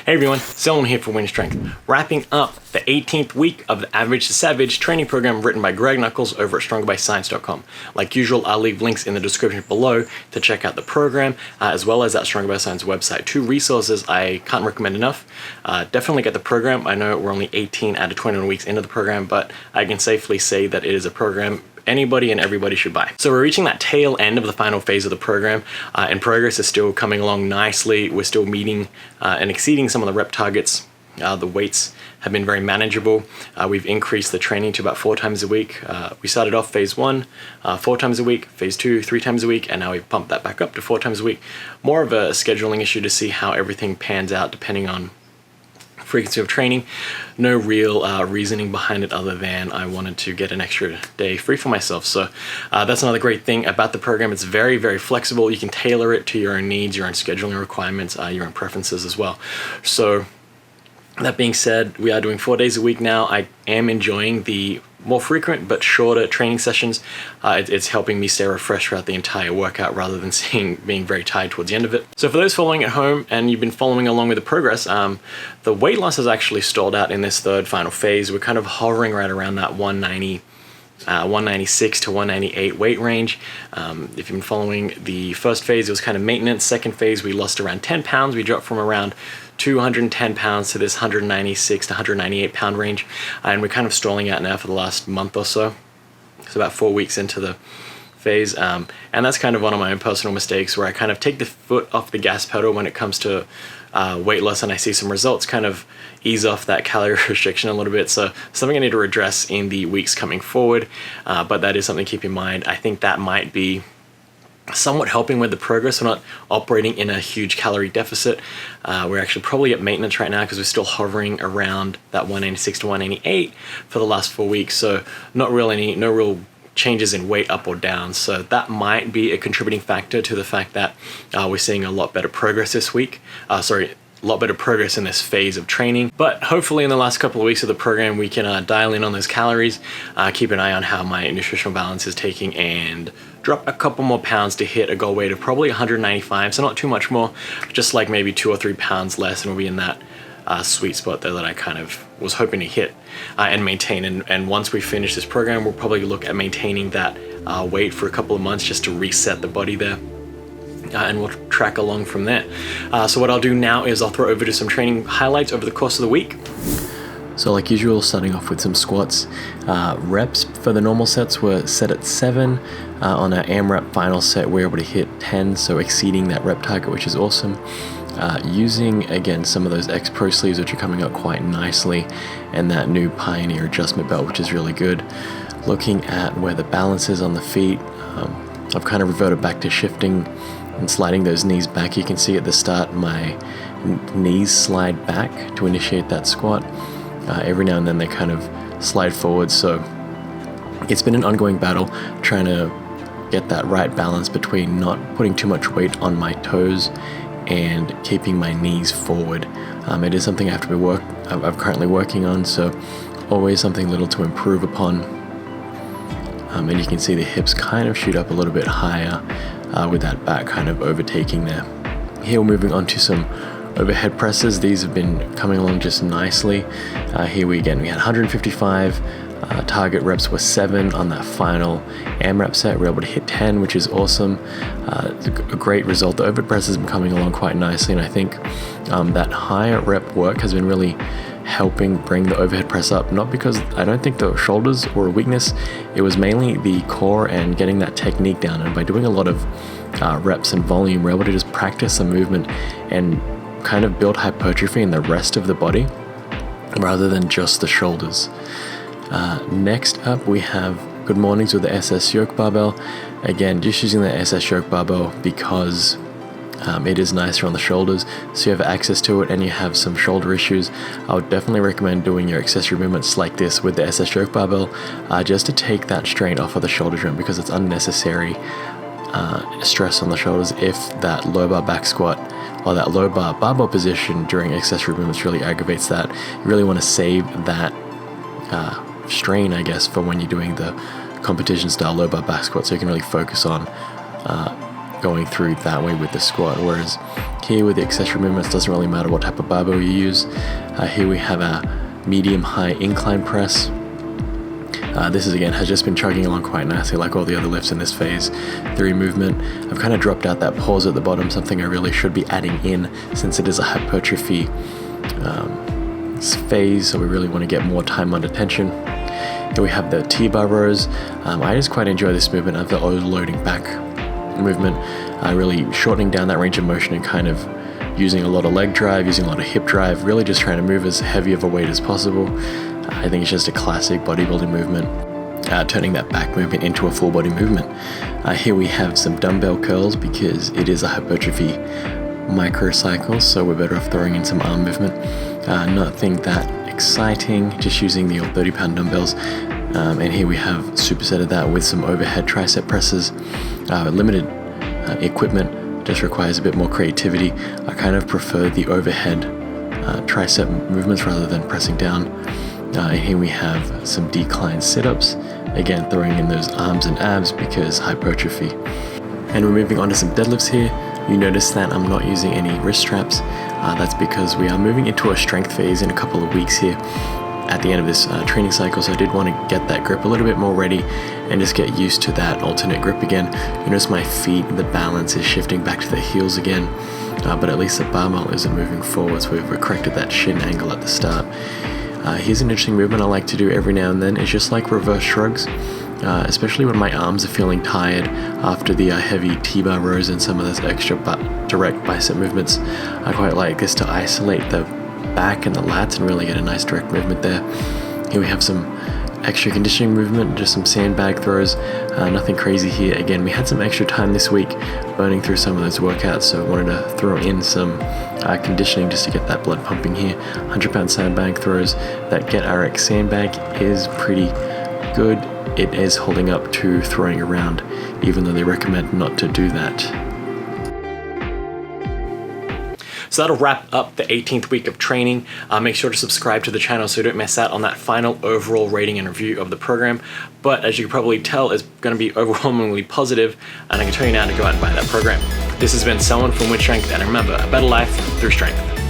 Hey everyone, Selwyn here for Wynn Strength. Wrapping up the 18th week of the Average to Savage training program written by Greg Nuckols over at StrongerByScience.com. Like usual, I'll leave links in the description below to check out the program, as well as that Stronger by Science website. Two resources I can't recommend enough. Definitely get the program. I know we're only 18 out of 21 weeks into the program, but I can safely say that it is a program anybody and everybody should buy. So we're reaching that tail end of the final phase of the program, and progress is still coming along nicely. We're still meeting and exceeding some of the rep targets. The weights have been very manageable. We've increased the training to about 4 times a week. We started off phase 1, 4 times a week, phase 2, 3 times a week, and now we've pumped that back up to 4 times a week. More of a scheduling issue to see how everything pans out depending on frequency of training. No real reasoning behind it other than I wanted to get an extra day free for myself. So that's another great thing about the program. It's very, very flexible. You can tailor it to your own needs, your own scheduling requirements, your own preferences as well. So that being said, we are doing 4 days a week now. I am enjoying the more frequent but shorter training sessions. It's helping me stay refreshed throughout the entire workout rather than being very tired towards the end of it. So for those following at home and you've been following along with the progress, the weight loss has actually stalled out in this third final phase. We're kind of hovering right around that 196 to 198 weight range. If you've been following the first phase, it was kind of maintenance. Second phase, we lost around 10 pounds. We dropped from around 210 pounds to this 196 to 198 pound range, and we're kind of stalling out now for the last month or so. It's about 4 weeks into the phase, and that's kind of one of my own personal mistakes where I kind of take the foot off the gas pedal when it comes to weight loss, and I see some results kind of ease off that calorie restriction a little bit. So something I need to address in the weeks coming forward, but that is something to keep in mind. I think that might be somewhat helping with the progress. We're not operating in a huge calorie deficit. We're actually probably at maintenance right now because we're still hovering around that 196 to 198 for the last 4 weeks. So no real changes in weight up or down. So that might be a contributing factor to the fact that we're seeing a lot better progress this week. A lot better progress in this phase of training. But hopefully in the last couple of weeks of the program, we can dial in on those calories, keep an eye on how my nutritional balance is taking, and drop a couple more pounds to hit a goal weight of probably 195. So not too much more, just like maybe 2 or 3 pounds less, and we'll be in that sweet spot there that I kind of was hoping to hit and maintain. And once we finish this program, we'll probably look at maintaining that weight for a couple of months just to reset the body there. And we'll track along from there. So what I'll do now is I'll throw over to some training highlights over the course of the week. So like usual, starting off with some squats. Reps for the normal sets were set at 7. On our AMRAP final set, we were able to hit 10, so exceeding that rep target, which is awesome. Using, again, some of those X-Pro sleeves, which are coming out quite nicely, and that new Pioneer adjustment belt, which is really good. Looking at where the balance is on the feet, I've kind of reverted back to shifting and sliding those knees back. You can see at the start my knees slide back to initiate that squat. Every now and then they kind of slide forward, so it's been an ongoing battle trying to get that right balance between not putting too much weight on my toes and keeping my knees forward. It is something I'm currently working on, so always something little to improve upon. And you can see the hips kind of shoot up a little bit higher with that back kind of overtaking there. Here we're moving on to some overhead presses. These have been coming along just nicely. Here we had 155. Target reps were 7 on that final AMRAP set. We were able to hit 10, which is awesome. It's a great result. The overhead press has been coming along quite nicely, and I think that higher rep work has been really helping bring the overhead press up. Not because I don't think the shoulders were a weakness, it was mainly the core and getting that technique down. And by doing a lot of reps and volume, we're able to just practice some movement and kind of build hypertrophy in the rest of the body rather than just the shoulders. Next up, we have good mornings with the SS yoke barbell. Again, just using the SS yoke barbell because it is nicer on the shoulders, so you have access to it and you have some shoulder issues. I would definitely recommend doing your accessory movements like this with the SS yoke barbell, just to take that strain off of the shoulder joint, because it's unnecessary stress on the shoulders if that low bar back squat or that low bar barbell position during accessory movements really aggravates that. You really want to save that strain, I guess, for when you're doing the competition style low bar back squat, so you can really focus on going through that way with the squat, whereas here with the accessory movements, doesn't really matter what type of barbell you use. Here we have a medium-high incline press. This is again has just been chugging along quite nicely, like all the other lifts in this phase 3 movement. I've kind of dropped out that pause at the bottom, something I really should be adding in since it is a hypertrophy phase, so we really want to get more time under tension. Here we have the T-bar rows. I just quite enjoy this movement of the overloading back movement, really shortening down that range of motion and kind of using a lot of leg drive, using a lot of hip drive, really just trying to move as heavy of a weight as possible. I think it's just a classic bodybuilding movement, turning that back movement into a full body movement. Here we have some dumbbell curls because it is a hypertrophy microcycle, so we're better off throwing in some arm movement. Nothing that exciting, just using the old 30-pound dumbbells. And here we have supersetted that with some overhead tricep presses. Limited equipment, just requires a bit more creativity. I kind of prefer the overhead tricep movements rather than pressing down. Here we have some decline sit-ups, again throwing in those arms and abs because hypertrophy. And we're moving on to some deadlifts here. You notice that I'm not using any wrist straps. That's because we are moving into a strength phase in a couple of weeks here at the end of this training cycle, so I did want to get that grip a little bit more ready and just get used to that alternate grip again. You notice my feet, the balance is shifting back to the heels again, but at least the barbell isn't moving forward, so we've corrected that shin angle at the start. Here's an interesting movement I like to do every now and then. It's just like reverse shrugs, especially when my arms are feeling tired after the heavy T-bar rows and some of those extra direct bicep movements. I quite like this to isolate the back and the lats and really get a nice direct movement there. Here we have some extra conditioning movement, just some sandbag throws, nothing crazy here. Again, we had some extra time this week burning through some of those workouts, so I wanted to throw in some conditioning just to get that blood pumping here. 100-pound sandbag throws. That Get RX sandbag is pretty good. It is holding up to throwing around, even though they recommend not to do that. So that'll wrap up the 18th week of training. Make sure to subscribe to the channel so you don't miss out on that final overall rating and review of the program. But as you can probably tell, it's going to be overwhelmingly positive, and I can tell you now to go out and buy that program. This has been Selwyn from Wynn Strength, and remember, a better life through strength.